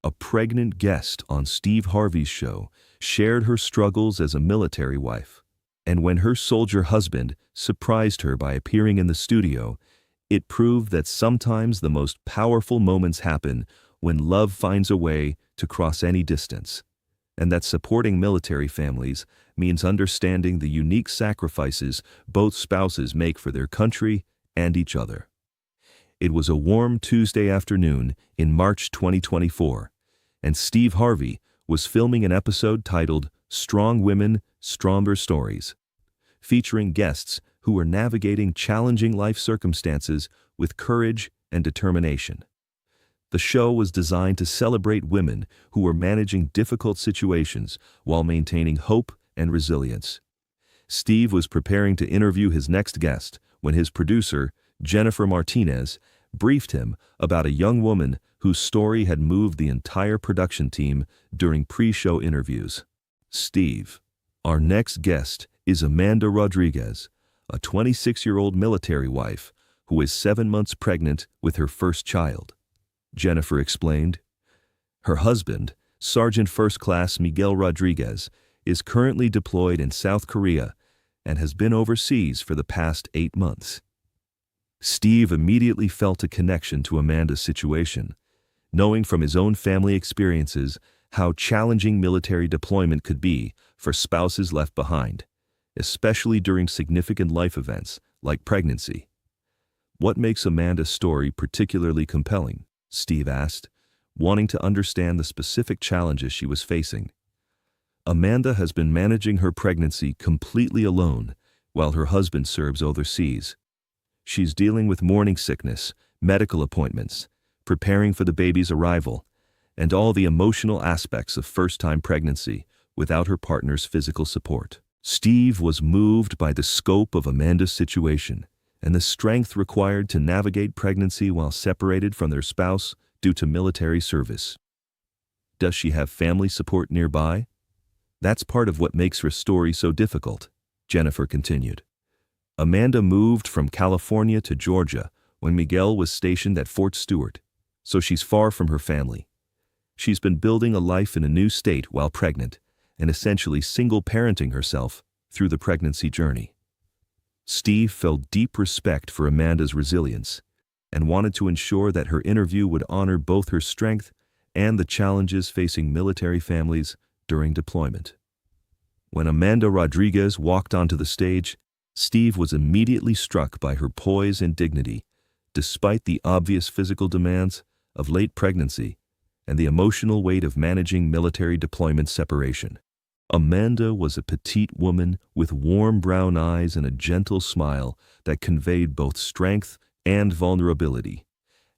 a pregnant guest on Steve Harvey's show, shared her struggles as a military wife. And when her soldier husband surprised her by appearing in the studio, it proved that sometimes the most powerful moments happen when love finds a way to cross any distance, and that supporting military families means understanding the unique sacrifices both spouses make for their country and each other. It was a warm Tuesday afternoon in March 2024, and Steve Harvey was filming an episode titled Strong Women, Stronger Stories, featuring guests who were navigating challenging life circumstances with courage and determination. The show was designed to celebrate women who were managing difficult situations while maintaining hope and resilience. Steve was preparing to interview his next guest when his producer, Jennifer Martinez, briefed him about a young woman whose story had moved the entire production team during pre-show interviews. Steve, our next guest is Amanda Rodriguez, a 26-year-old military wife who is 7 months pregnant with her first child. Jennifer explained. Her husband, Sergeant First Class Miguel Rodriguez, is currently deployed in South Korea and has been overseas for the past 8 months. Steve immediately felt a connection to Amanda's situation, knowing from his own family experiences how challenging military deployment could be for spouses left behind, especially during significant life events like pregnancy. What makes Amanda's story particularly compelling? Steve asked, wanting to understand the specific challenges she was facing. Amanda has been managing her pregnancy completely alone while her husband serves overseas. She's dealing with morning sickness, medical appointments, preparing for the baby's arrival, and all the emotional aspects of first-time pregnancy without her partner's physical support. Steve was moved by the scope of Amanda's situation and the strength required to navigate pregnancy while separated from their spouse due to military service. Does she have family support nearby? That's part of what makes her story so difficult, Jennifer continued. Amanda moved from California to Georgia when Miguel was stationed at Fort Stewart, so she's far from her family. She's been building a life in a new state while pregnant and essentially single-parenting herself through the pregnancy journey. Steve felt deep respect for Amanda's resilience and wanted to ensure that her interview would honor both her strength and the challenges facing military families during deployment. When Amanda Rodriguez walked onto the stage, Steve was immediately struck by her poise and dignity, despite the obvious physical demands of late pregnancy and the emotional weight of managing military deployment separation. Amanda was a petite woman with warm brown eyes and a gentle smile that conveyed both strength and vulnerability.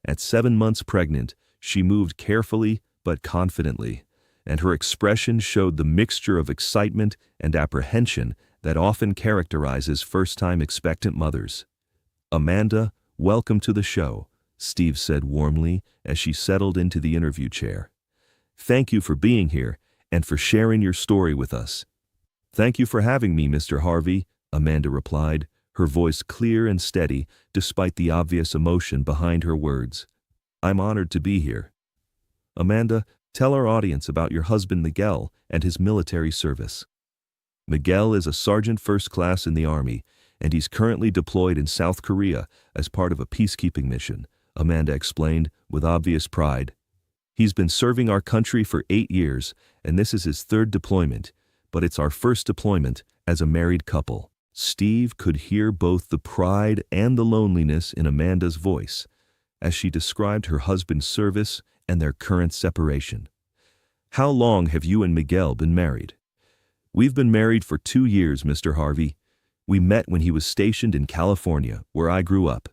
At 7 months pregnant, she moved carefully but confidently, and her expression showed the mixture of excitement and apprehension that often characterizes first-time expectant mothers. "Amanda, welcome to the show," Steve said warmly as she settled into the interview chair. "Thank you for being here and for sharing your story with us." "Thank you for having me, Mr. Harvey," Amanda replied, her voice clear and steady despite the obvious emotion behind her words. "I'm honored to be here." "Amanda, tell our audience about your husband Miguel and his military service." "Miguel is a sergeant first class in the Army, and he's currently deployed in South Korea as part of a peacekeeping mission," Amanda explained with obvious pride. "He's been serving our country for 8 years, and this is his 3rd deployment, but it's our first deployment as a married couple." Steve could hear both the pride and the loneliness in Amanda's voice as she described her husband's service and their current separation. "How long have you and Miguel been married?" "We've been married for 2 years, Mr. Harvey. We met when he was stationed in California, where I grew up,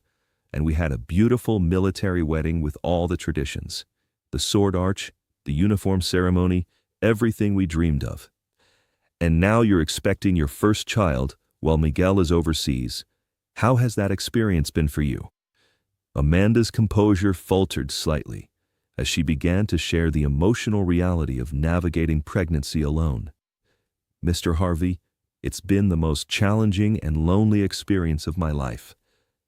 and we had a beautiful military wedding with all the traditions. The sword arch, the uniform ceremony, everything we dreamed of. And now you're expecting your first child while Miguel is overseas. How has that experience been for you?" Amanda's composure faltered slightly as she began to share the emotional reality of navigating pregnancy alone. "Mr. Harvey, it's been the most challenging and lonely experience of my life,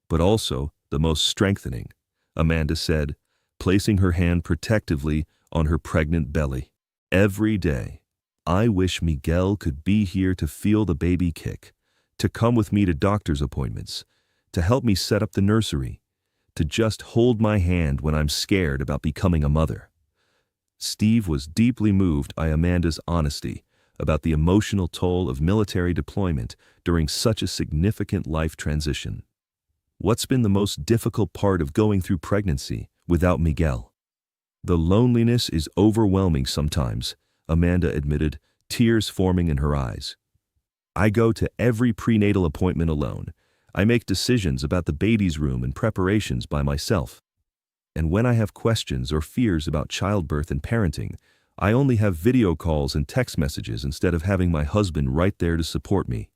but also the most strengthening," Amanda said, placing her hand protectively on her pregnant belly. Every day, I wish Miguel could be here to feel the baby kick, to come with me to doctor's appointments, to help me set up the nursery, to just hold my hand when I'm scared about becoming a mother. Steve was deeply moved by Amanda's honesty about the emotional toll of military deployment during such a significant life transition. What's been the most difficult part of going through pregnancy without Miguel? The loneliness is overwhelming sometimes, Amanda admitted, tears forming in her eyes. I go to every prenatal appointment alone. I make decisions about the baby's room and preparations by myself. And when I have questions or fears about childbirth and parenting, I only have video calls and text messages instead of having my husband right there to support me.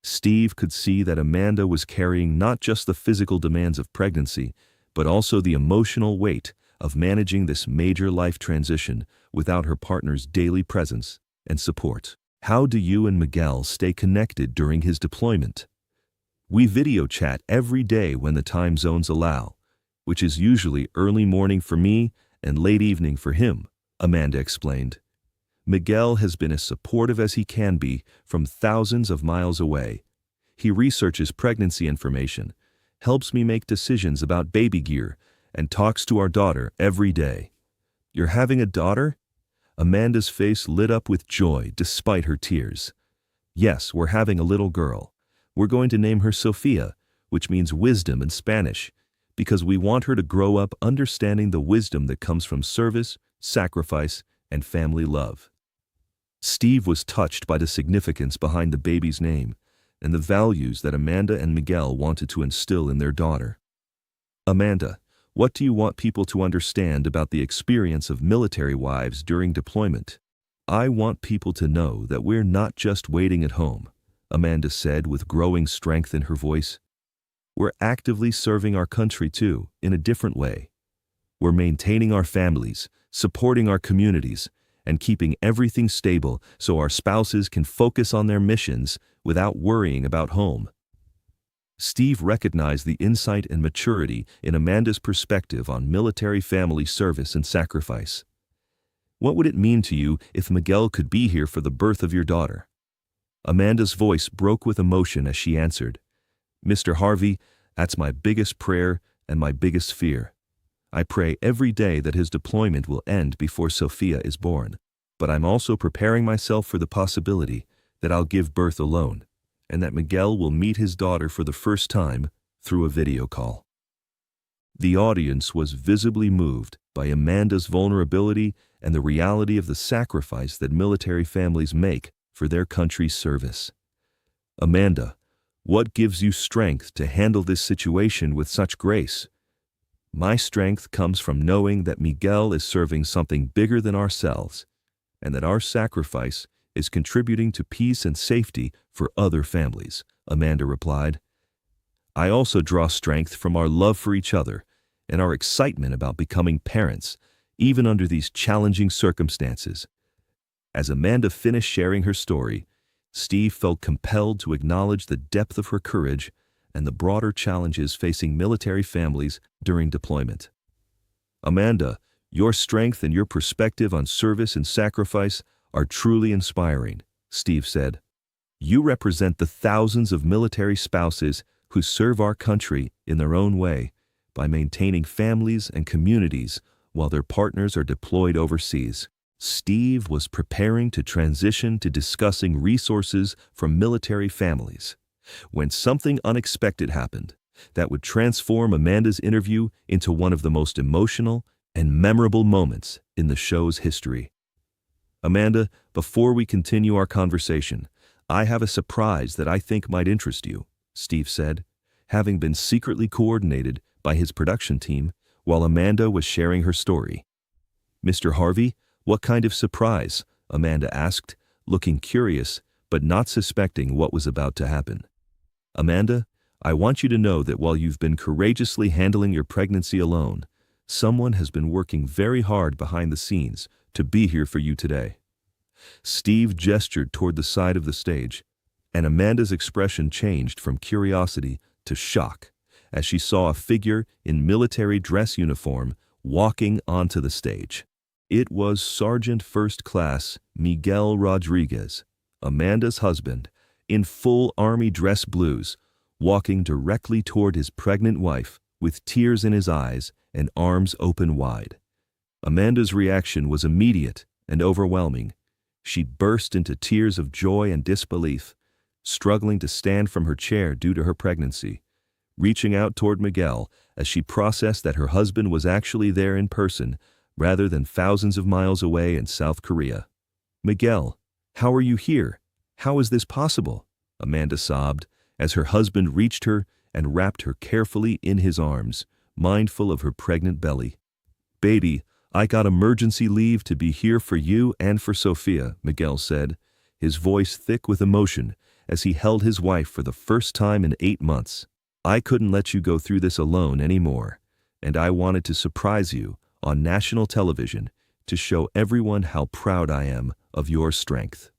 Steve could see that Amanda was carrying not just the physical demands of pregnancy, but also the emotional weight of managing this major life transition without her partner's daily presence and support. How do you and Miguel stay connected during his deployment? We video chat every day when the time zones allow, which is usually early morning for me and late evening for him, Amanda explained. Miguel has been as supportive as he can be from thousands of miles away. He researches pregnancy information, helps me make decisions about baby gear, and talks to our daughter every day. You're having a daughter? Amanda's face lit up with joy despite her tears. Yes, we're having a little girl. We're going to name her Sophia, which means wisdom in Spanish, because we want her to grow up understanding the wisdom that comes from service, sacrifice, and family love. Steve was touched by the significance behind the baby's name and the values that Amanda and Miguel wanted to instill in their daughter. Amanda, what do you want people to understand about the experience of military wives during deployment? I want people to know that we're not just waiting at home, Amanda said with growing strength in her voice. We're actively serving our country too, in a different way. We're maintaining our families, supporting our communities, and keeping everything stable so our spouses can focus on their missions without worrying about home. Steve recognized the insight and maturity in Amanda's perspective on military family service and sacrifice. What would it mean to you if Miguel could be here for the birth of your daughter? Amanda's voice broke with emotion as she answered, Mr. Harvey, that's my biggest prayer and my biggest fear. I pray every day that his deployment will end before Sophia is born, but I'm also preparing myself for the possibility that I'll give birth alone, and that Miguel will meet his daughter for the first time through a video call. The audience was visibly moved by Amanda's vulnerability and the reality of the sacrifice that military families make for their country's service. Amanda, what gives you strength to handle this situation with such grace? My strength comes from knowing that Miguel is serving something bigger than ourselves, and that our sacrifice is contributing to peace and safety for other families, Amanda replied. I also draw strength from our love for each other and our excitement about becoming parents, even under these challenging circumstances. As Amanda finished sharing her story, Steve felt compelled to acknowledge the depth of her courage and the broader challenges facing military families during deployment. Amanda, your strength and your perspective on service and sacrifice are truly inspiring, Steve said. You represent the thousands of military spouses who serve our country in their own way by maintaining families and communities while their partners are deployed overseas. Steve was preparing to transition to discussing resources from military families when something unexpected happened that would transform Amanda's interview into one of the most emotional and memorable moments in the show's history. Amanda, before we continue our conversation, I have a surprise that I think might interest you, Steve said, having been secretly coordinated by his production team while Amanda was sharing her story. Mr. Harvey, what kind of surprise? Amanda asked, looking curious but not suspecting what was about to happen. Amanda, I want you to know that while you've been courageously handling your pregnancy alone, someone has been working very hard behind the scenes to be here for you today. Steve gestured toward the side of the stage, and Amanda's expression changed from curiosity to shock as she saw a figure in military dress uniform walking onto the stage. It was Sergeant First Class Miguel Rodriguez, Amanda's husband, in full army dress blues, walking directly toward his pregnant wife with tears in his eyes and arms open wide. Amanda's reaction was immediate and overwhelming. She burst into tears of joy and disbelief, struggling to stand from her chair due to her pregnancy, reaching out toward Miguel as she processed that her husband was actually there in person rather than thousands of miles away in South Korea. "Miguel, how are you here? How is this possible?" Amanda sobbed as her husband reached her and wrapped her carefully in his arms, mindful of her pregnant belly. "Baby, I got emergency leave to be here for you and for Sophia," Miguel said, his voice thick with emotion as he held his wife for the first time in 8 months. "I couldn't let you go through this alone anymore, and I wanted to surprise you on national television to show everyone how proud I am of your strength."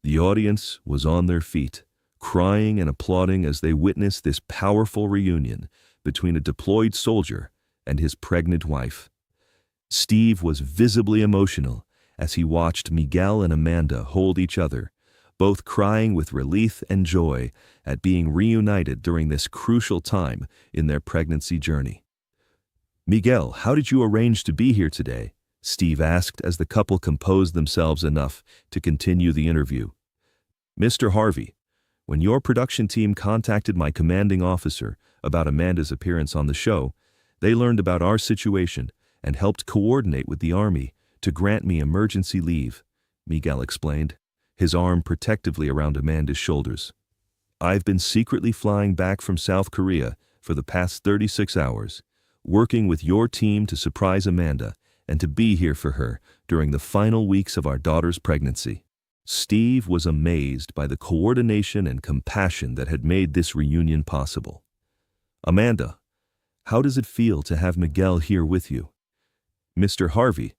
The audience was on their feet, crying and applauding as they witnessed this powerful reunion between a deployed soldier and his pregnant wife. Steve was visibly emotional as he watched Miguel and Amanda hold each other, both crying with relief and joy at being reunited during this crucial time in their pregnancy journey. "Miguel, how did you arrange to be here today?" Steve asked as the couple composed themselves enough to continue the interview. "Mr. Harvey, when your production team contacted my commanding officer about Amanda's appearance on the show, they learned about our situation and helped coordinate with the Army to grant me emergency leave," Miguel explained, his arm protectively around Amanda's shoulders. "I've been secretly flying back from South Korea for the past 36 hours, working with your team to surprise Amanda and to be here for her during the final weeks of our daughter's pregnancy." Steve was amazed by the coordination and compassion that had made this reunion possible. "Amanda, how does it feel to have Miguel here with you?" "Mr. Harvey,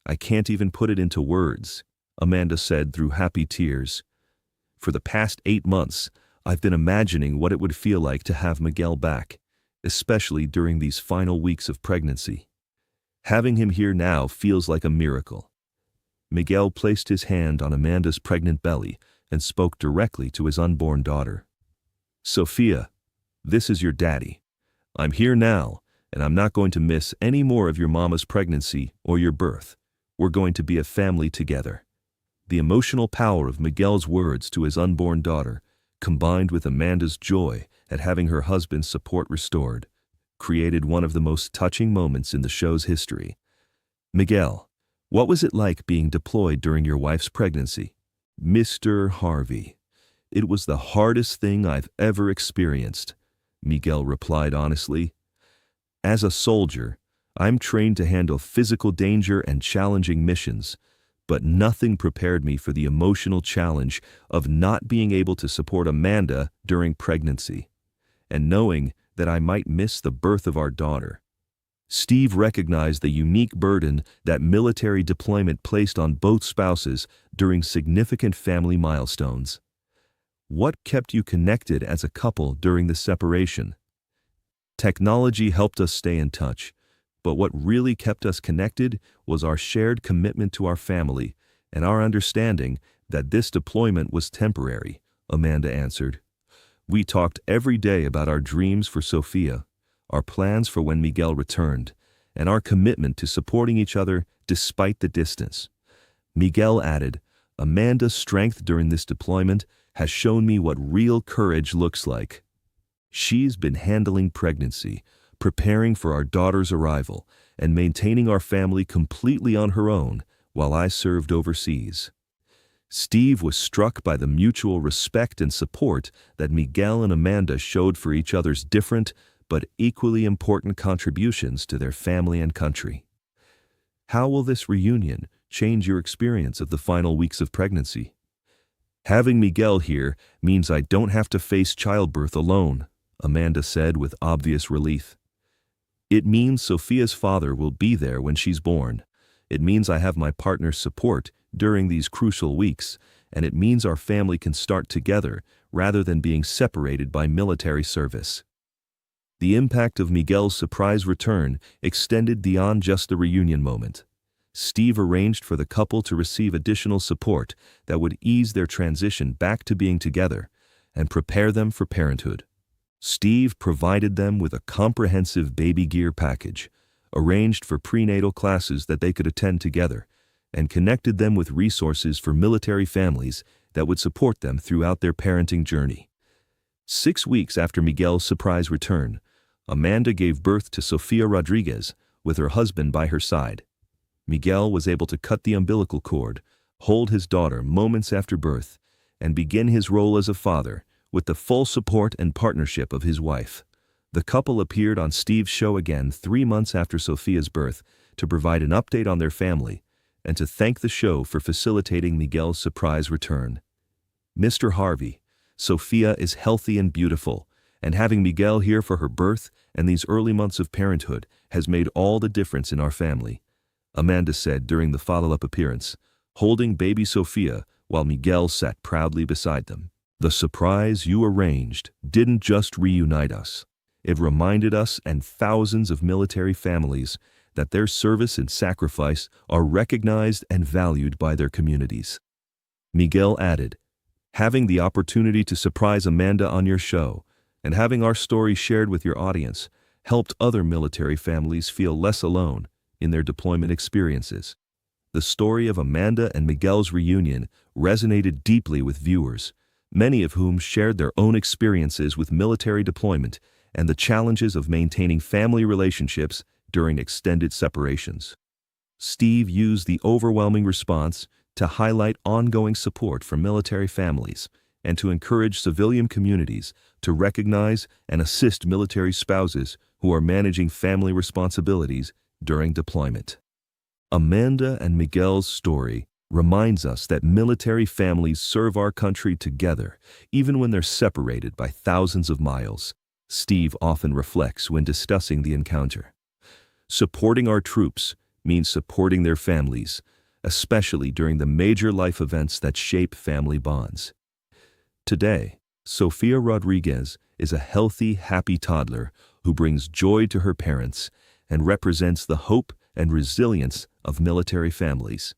I can't even put it into words," Amanda said through happy tears. "For the past 8 months, I've been imagining what it would feel like to have Miguel back, especially during these final weeks of pregnancy. Having him here now feels like a miracle." Miguel placed his hand on Amanda's pregnant belly and spoke directly to his unborn daughter. "Sophia, this is your daddy. I'm here now, and I'm not going to miss any more of your mama's pregnancy or your birth. We're going to be a family together." The emotional power of Miguel's words to his unborn daughter, combined with Amanda's joy at having her husband's support restored, created one of the most touching moments in the show's history. "Miguel, what was it like being deployed during your wife's pregnancy?" "Mr. Harvey, it was the hardest thing I've ever experienced," Miguel replied honestly. "As a soldier, I'm trained to handle physical danger and challenging missions, but nothing prepared me for the emotional challenge of not being able to support Amanda during pregnancy, and knowing that I might miss the birth of our daughter." Steve recognized the unique burden that military deployment placed on both spouses during significant family milestones. "What kept you connected as a couple during the separation?" "Technology helped us stay in touch, but what really kept us connected was our shared commitment to our family and our understanding that this deployment was temporary," Amanda answered. "We talked every day about our dreams for Sophia, our plans for when Miguel returned, and our commitment to supporting each other despite the distance." Miguel added, "Amanda's strength during this deployment has shown me what real courage looks like. She's been handling pregnancy, preparing for our daughter's arrival, and maintaining our family completely on her own while I served overseas." Steve was struck by the mutual respect and support that Miguel and Amanda showed for each other's different but equally important contributions to their family and country. "How will this reunion change your experience of the final weeks of pregnancy?" "Having Miguel here means I don't have to face childbirth alone," Amanda said with obvious relief. "It means Sophia's father will be there when she's born. It means I have my partner's support during these crucial weeks, and it means our family can start together rather than being separated by military service." The impact of Miguel's surprise return extended beyond just the reunion moment. Steve arranged for the couple to receive additional support that would ease their transition back to being together and prepare them for parenthood. Steve provided them with a comprehensive baby gear package, arranged for prenatal classes that they could attend together, and connected them with resources for military families that would support them throughout their parenting journey. 6 weeks after Miguel's surprise return, Amanda gave birth to Sofia Rodriguez with her husband by her side. Miguel was able to cut the umbilical cord, hold his daughter moments after birth, and begin his role as a father with the full support and partnership of his wife. The couple appeared on Steve's show again 3 months after Sofia's birth to provide an update on their family and to thank the show for facilitating Miguel's surprise return. Mr. Harvey, Sofia is healthy and beautiful, and having Miguel here for her birth and these early months of parenthood has made all the difference in our family, Amanda said during the follow-up appearance, holding baby Sofia while Miguel sat proudly beside them. The surprise you arranged didn't just reunite us. It reminded us and thousands of military families that their service and sacrifice are recognized and valued by their communities. Miguel added, having the opportunity to surprise Amanda on your show and having our story shared with your audience helped other military families feel less alone in their deployment experiences. The story of Amanda and Miguel's reunion resonated deeply with viewers, many of whom shared their own experiences with military deployment and the challenges of maintaining family relationships during extended separations. Steve used the overwhelming response to highlight ongoing support for military families and to encourage civilian communities to recognize and assist military spouses who are managing family responsibilities during deployment. Amanda and Miguel's story reminds us that military families serve our country together, even when they're separated by thousands of miles. Steve often reflects when discussing the encounter. Supporting our troops means supporting their families, especially during the major life events that shape family bonds. Today, Sofia Rodriguez is a healthy, happy toddler who brings joy to her parents and represents the hope and resilience of military families.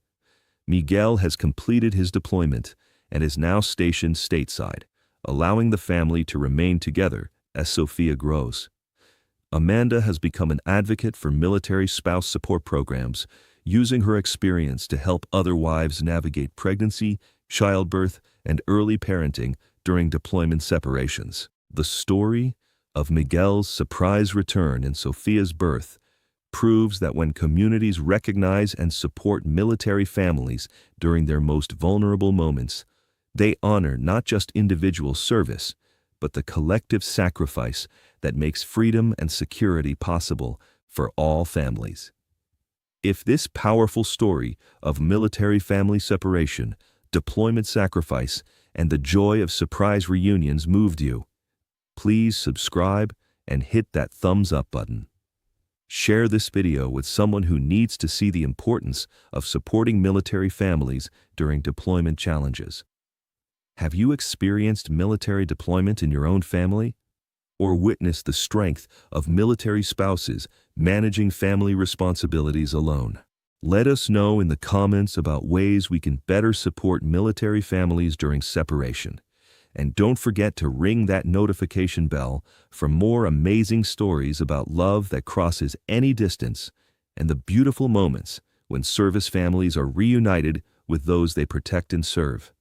Miguel has completed his deployment and is now stationed stateside, allowing the family to remain together as Sofia grows. Amanda has become an advocate for military spouse support programs, using her experience to help other wives navigate pregnancy, childbirth, and early parenting during deployment separations. The story of Miguel's surprise return and Sofia's birth proves that when communities recognize and support military families during their most vulnerable moments, they honor not just individual service, but the collective sacrifice that makes freedom and security possible for all families. If this powerful story of military family separation, deployment sacrifice, and the joy of surprise reunions moved you, please subscribe and hit that thumbs up button. Share this video with someone who needs to see the importance of supporting military families during deployment challenges. Have you experienced military deployment in your own family? Or witnessed the strength of military spouses managing family responsibilities alone? Let us know in the comments about ways we can better support military families during separation. And don't forget to ring that notification bell for more amazing stories about love that crosses any distance and the beautiful moments when service families are reunited with those they protect and serve.